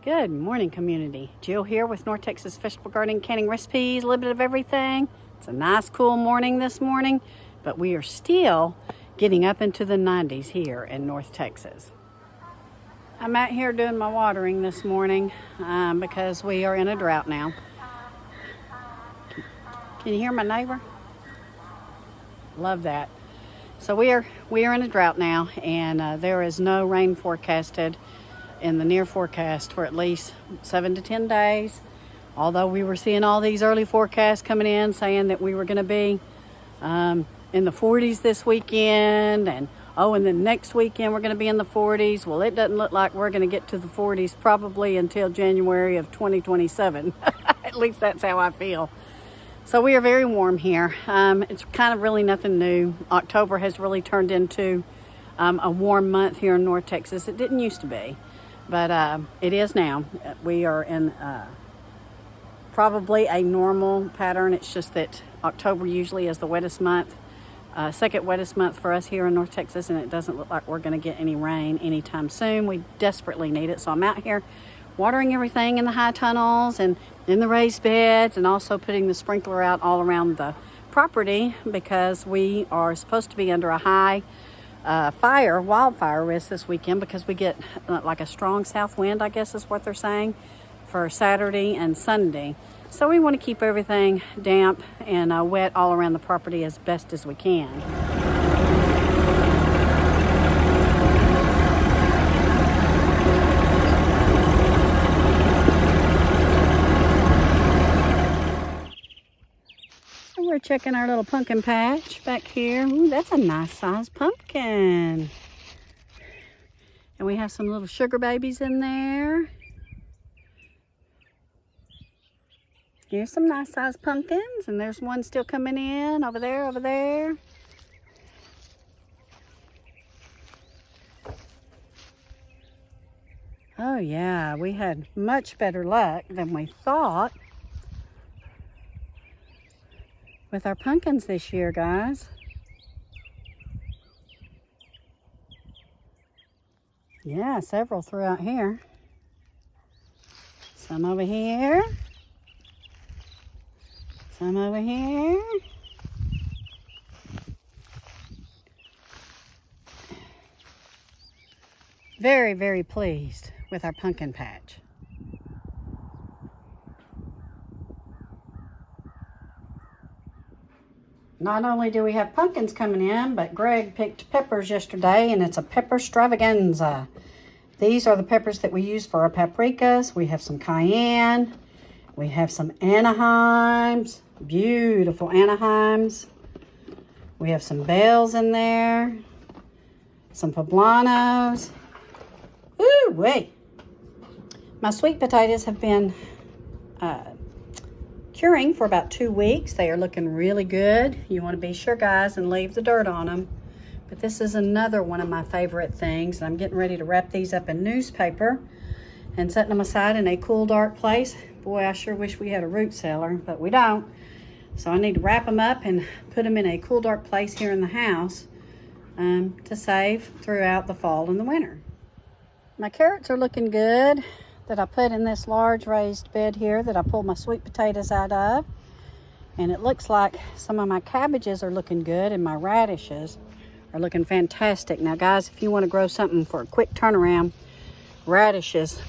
Good morning, community. Jill here with North Texas Vegetable Gardening, Canning Recipes, a little bit of everything. It's a nice, cool morning this morning, but we are still getting up into the 90s here in North Texas. I'm out here doing my watering this morning because we are in a drought now. Can you hear my neighbor? Love that. So we are in a drought now, and there is no rain forecasted in the near forecast for at least 7 to 10 days. Although we were seeing all these early forecasts coming in saying that we were going to be in the 40s this weekend, and then next weekend we're going to be in the 40s. Well, it doesn't look like we're going to get to the 40s probably until January of 2027. At least that's how I feel. So we are very warm here. It's kind of really nothing new. October has really turned into a warm month here in North Texas. It didn't used to be, but it is now. We are in probably a normal pattern. It's just that October usually is the wettest month, second wettest month for us here in North Texas, and it doesn't look like we're going to get any rain anytime soon. We desperately need it. So I'm out here watering everything in the high tunnels and in the raised beds, and also putting the sprinkler out all around the property because we are supposed to be under a high wildfire risk this weekend because we get like a strong south wind, I guess is what they're saying, for Saturday and Sunday. So we want to keep everything damp and wet all around the property as best as we can. So we're checking our little pumpkin patch back here. Ooh, that's a nice sized pumpkin. And we have some little sugar babies in there. Here's some nice sized pumpkins, and there's one still coming in over there. Oh yeah, we had much better luck than we thought with our pumpkins this year, guys. Yeah, several throughout here. Some over here. Some over here. Very, very pleased with our pumpkin patch. Not only do we have pumpkins coming in, but Greg picked peppers yesterday, and it's a pepper extravaganza. These are the peppers that we use for our paprikas. We have some cayenne. We have some Anaheims, beautiful Anaheims. We have some bells in there, some poblanos. Ooh, wait. My sweet potatoes have been curing for about 2 weeks. They are looking really good. You want to be sure, guys, and leave the dirt on them. But this is another one of my favorite things. I'm getting ready to wrap these up in newspaper and setting them aside in a cool, dark place. Boy, I sure wish we had a root cellar, but we don't. So I need to wrap them up and put them in a cool, dark place here in the house to save throughout the fall and the winter. My carrots are looking good that I put in this large raised bed here that I pulled my sweet potatoes out of. And it looks like some of my cabbages are looking good, and my radishes are looking fantastic. Now, guys, if you want to grow something for a quick turnaround, radishes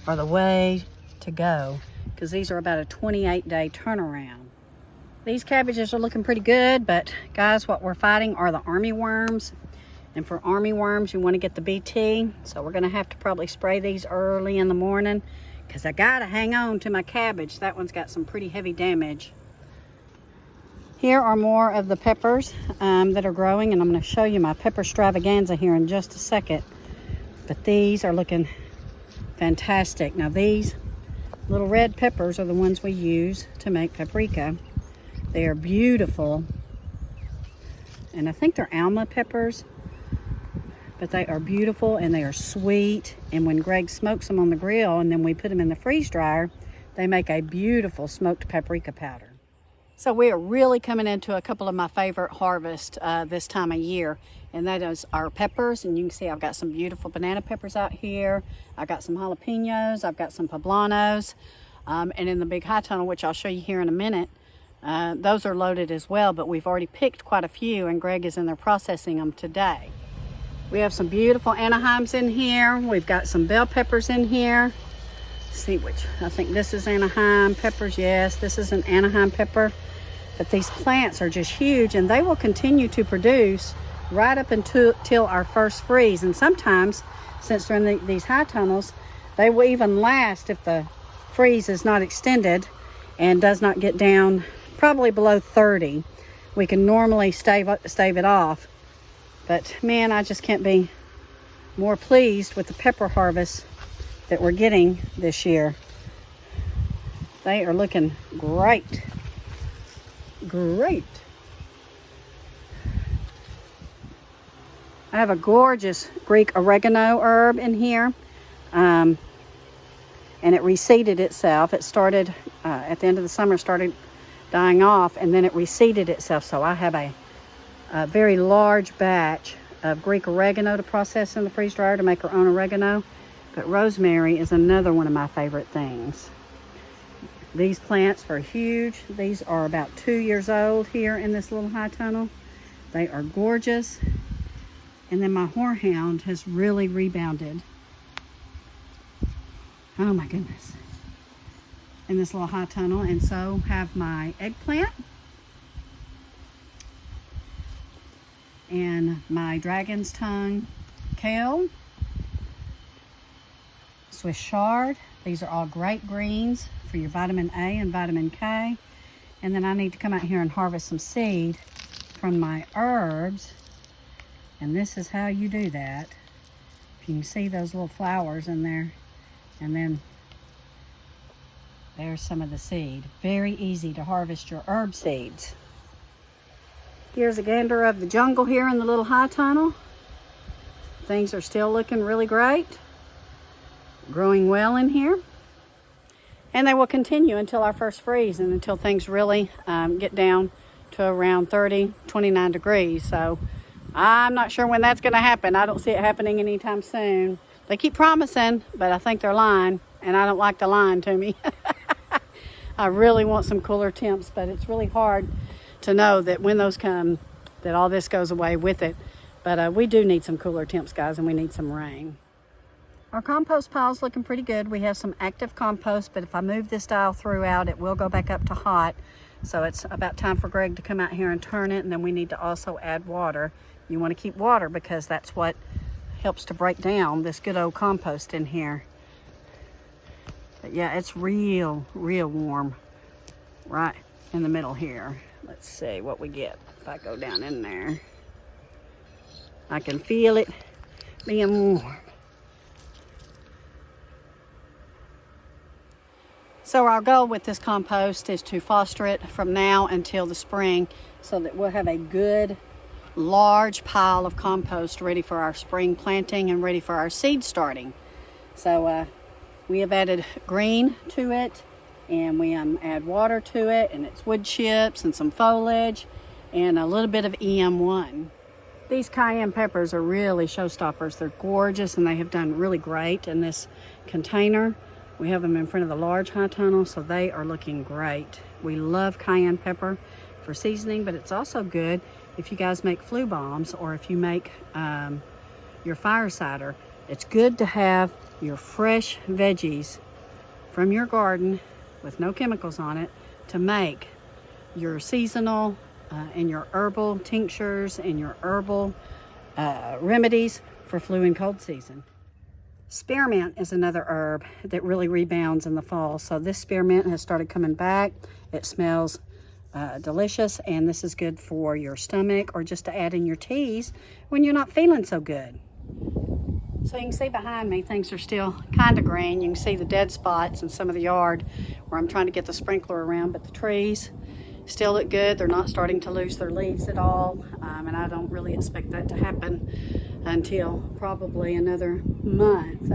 are the way to go because these are about a 28-day turnaround. These cabbages are looking pretty good, but guys, what we're fighting are the army worms. And for army worms, you want to get the BT. So we're going to have to probably spray these early in the morning because I got to hang on to my cabbage. That one's got some pretty heavy damage. Here are more of the peppers that are growing, and I'm going to show you my pepper extravaganza here in just a second. But these are looking fantastic. Now these little red peppers are the ones we use to make paprika. They are beautiful, and I think they're Alma peppers, but they are beautiful and they are sweet. And when Greg smokes them on the grill and then we put them in the freeze dryer, they make a beautiful smoked paprika powder. So we are really coming into a couple of my favorite harvests this time of year, and that is our peppers. And you can see I've got some beautiful banana peppers out here. I've got some jalapenos, I've got some poblanos, and in the big high tunnel, which I'll show you here in a minute, those are loaded as well, but we've already picked quite a few, and Greg is in there processing them today. We have some beautiful Anaheims in here. We've got some bell peppers in here. Let's see which, I think this is Anaheim peppers. Yes, this is an Anaheim pepper. But these plants are just huge, and they will continue to produce right up until our first freeze. And sometimes, since they're in these high tunnels, they will even last if the freeze is not extended and does not get down probably below 30. We can normally stave it off. But man, I just can't be more pleased with the pepper harvest that we're getting this year. They are looking great. Great. I have a gorgeous Greek oregano herb in here, and it reseeded itself. It started at the end of the summer, started dying off, and then it reseeded itself. So I have a very large batch of Greek oregano to process in the freeze dryer to make our own oregano. But rosemary is another one of my favorite things. These plants are huge. These are about 2 years old here in this little high tunnel. They are gorgeous. And then my horehound has really rebounded. Oh my goodness. In this little high tunnel. And so have my eggplant. And my dragon's tongue kale. Swiss chard. These are all great greens for your vitamin A and vitamin K. And then I need to come out here and harvest some seed from my herbs. And this is how you do that. If you can see those little flowers in there. And then there's some of the seed. Very easy to harvest your herb seeds. Here's a gander of the jungle here in the little high tunnel. Things are still looking really great. Growing well in here. And they will continue until our first freeze and until things really get down to around 30, 29 degrees. So I'm not sure when that's going to happen. I don't see it happening anytime soon. They keep promising, but I think they're lying, and I don't like the lying to me. I really want some cooler temps, but it's really hard to know that when those come, that all this goes away with it. But we do need some cooler temps, guys, and we need some rain. Our compost pile's looking pretty good. We have some active compost, but if I move this dial throughout, it will go back up to hot. So it's about time for Greg to come out here and turn it, and then we need to also add water. You want to keep water because that's what helps to break down this good old compost in here. But yeah, it's real warm right in the middle here. Let's see what we get if I go down in there. I can feel it being warm. So our goal with this compost is to foster it from now until the spring so that we'll have a good large pile of compost ready for our spring planting and ready for our seed starting. So we have added green to it, and we add water to it, and it's wood chips and some foliage and a little bit of EM1. These cayenne peppers are really showstoppers. They're gorgeous, and they have done really great in this container. We have them in front of the large high tunnel, so they are looking great. We love cayenne pepper for seasoning, but it's also good if you guys make flu bombs or if you make your fire cider. It's good to have your fresh veggies from your garden with no chemicals on it to make your seasonal and your herbal tinctures and your herbal remedies for flu and cold season. Spearmint is another herb that really rebounds in the fall. So this spearmint has started coming back. It smells delicious, and this is good for your stomach or just to add in your teas when you're not feeling so good. So you can see behind me, things are still kind of green. You can see the dead spots in some of the yard where I'm trying to get the sprinkler around, but the trees still look good. They're not starting to lose their leaves at all, and I don't really expect that to happen until probably another month.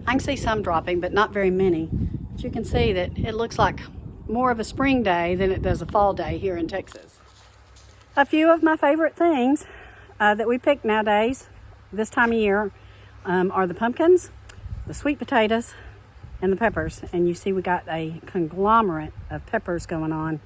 I can see some dropping, but not very many. But you can see that it looks like more of a spring day than it does a fall day here in Texas. A few of my favorite things that we pick nowadays, this time of year, are the pumpkins, the sweet potatoes, and the peppers. And you see we got a conglomerate of peppers going on.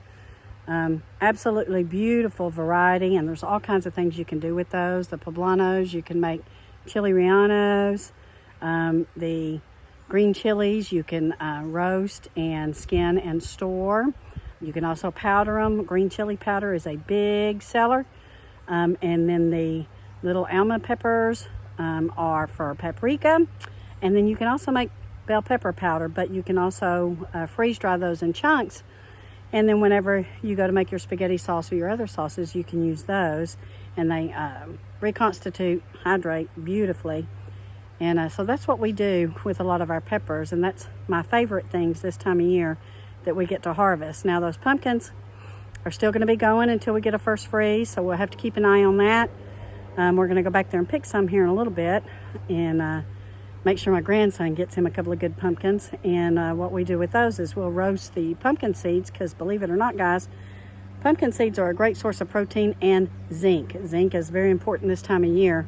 Absolutely beautiful variety, and there's all kinds of things you can do with those. The poblanos, you can make chili rellenos. The green chilies you can roast and skin and store. You can also powder them. Green chili powder is a big seller. And then the little alma peppers are for paprika. And then you can also make bell pepper powder, but you can also freeze dry those in chunks. And then whenever you go to make your spaghetti sauce or your other sauces, you can use those. And they reconstitute, hydrate beautifully. And so that's what we do with a lot of our peppers. And that's my favorite things this time of year that we get to harvest. Now those pumpkins are still going to be going until we get a first freeze, so we'll have to keep an eye on that. We're going to go back there and pick some here in a little bit and make sure my grandson gets him a couple of good pumpkins. And what we do with those is we'll roast the pumpkin seeds, because believe it or not, guys, pumpkin seeds are a great source of protein and zinc. Zinc is very important this time of year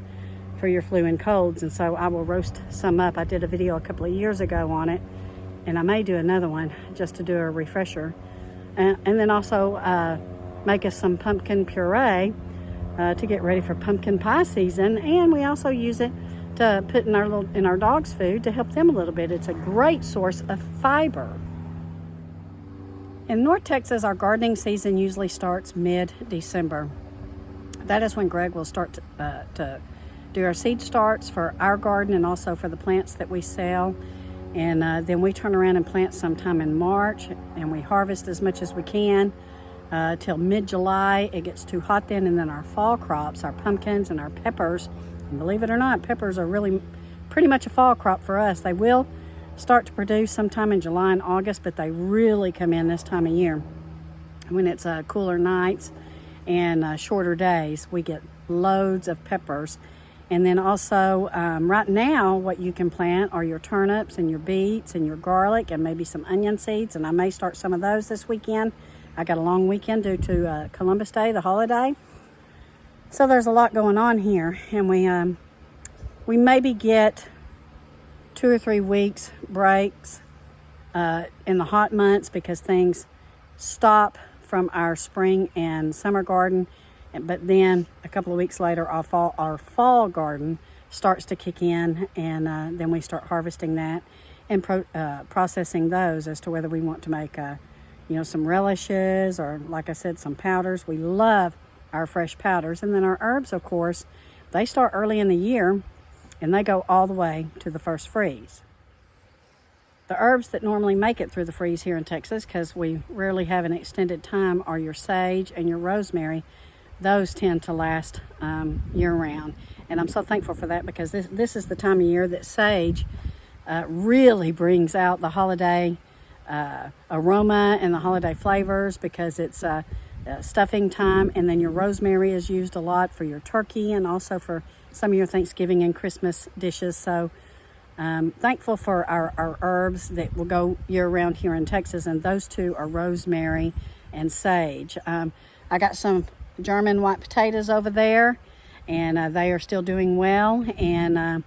for your flu and colds, and so I will roast some up. I did a video a couple of years ago on it, and I may do another one just to do a refresher. And then also make us some pumpkin puree to get ready for pumpkin pie season. And we also use it to put in our dogs' food to help them a little bit. It's a great source of fiber. In North Texas, our gardening season usually starts mid-December. That is when Greg will start to do our seed starts for our garden and also for the plants that we sell. And then we turn around and plant sometime in March, and we harvest as much as we can till mid-July. It gets too hot then, and then our fall crops, our pumpkins and our peppers, and believe it or not, peppers are really pretty much a fall crop for us. They will start to produce sometime in July and August, but they really come in this time of year. When it's cooler nights and shorter days, we get loads of peppers. And then also, right now, what you can plant are your turnips and your beets and your garlic and maybe some onion seeds. And I may start some of those this weekend. I got a long weekend due to Columbus Day, the holiday. So there's a lot going on here. And we maybe get 2 or 3 weeks breaks in the hot months because things stop from our spring and summer garden. But then a couple of weeks later, our fall garden starts to kick in, and then we start harvesting that and processing those as to whether we want to make, some relishes or, like I said, some powders. We love our fresh powders. And then our herbs, of course, they start early in the year, and they go all the way to the first freeze. The herbs that normally make it through the freeze here in Texas, because we rarely have an extended time, are your sage and your rosemary. Those tend to last year-round, and I'm so thankful for that, because this is the time of year that sage really brings out the holiday aroma and the holiday flavors, because it's stuffing time. And then your rosemary is used a lot for your turkey and also for some of your Thanksgiving and Christmas dishes. So thankful for our herbs that will go year-round here in Texas, and those two are rosemary and sage. I got some German white potatoes over there, and they are still doing well. And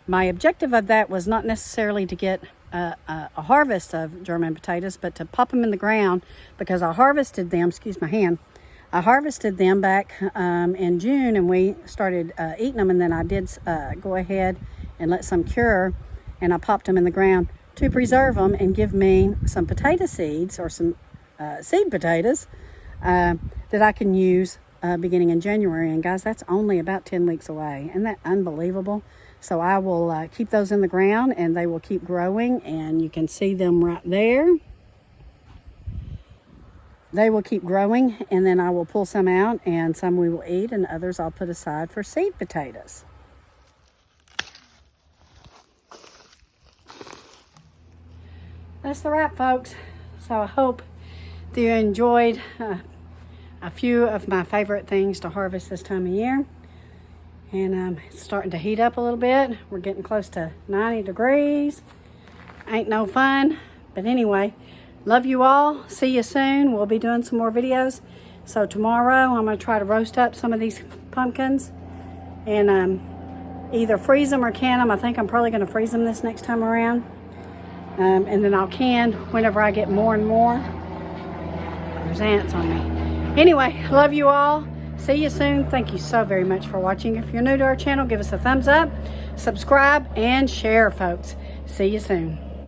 my objective of that was not necessarily to get a harvest of German potatoes, but to pop them in the ground, because I harvested them, excuse my hand, I harvested them back in June, and we started eating them. And then I did go ahead and let some cure, and I popped them in the ground to preserve them and give me some potato seeds, or some seed potatoes that I can use beginning in January. And guys, that's only about 10 weeks away. Isn't that unbelievable? So I will keep those in the ground, and they will keep growing, and you can see them right there. They will keep growing, and then I will pull some out, and some we will eat, and others I'll put aside for seed potatoes. That's the wrap, folks. So I hope that you enjoyed a few of my favorite things to harvest this time of year. And it's starting to heat up a little bit. We're getting close to 90 degrees. Ain't no fun. But anyway, Love you all. See you soon. We'll be doing some more videos. So tomorrow I'm going to try to roast up some of these pumpkins and either freeze them or can them. I think I'm probably going to freeze them this next time around. And then I'll can whenever I get more and more. There's ants on me. Anyway, love you all. See you soon. Thank you so very much for watching. If you're new to our channel, give us a thumbs up, subscribe, and share, folks. See you soon.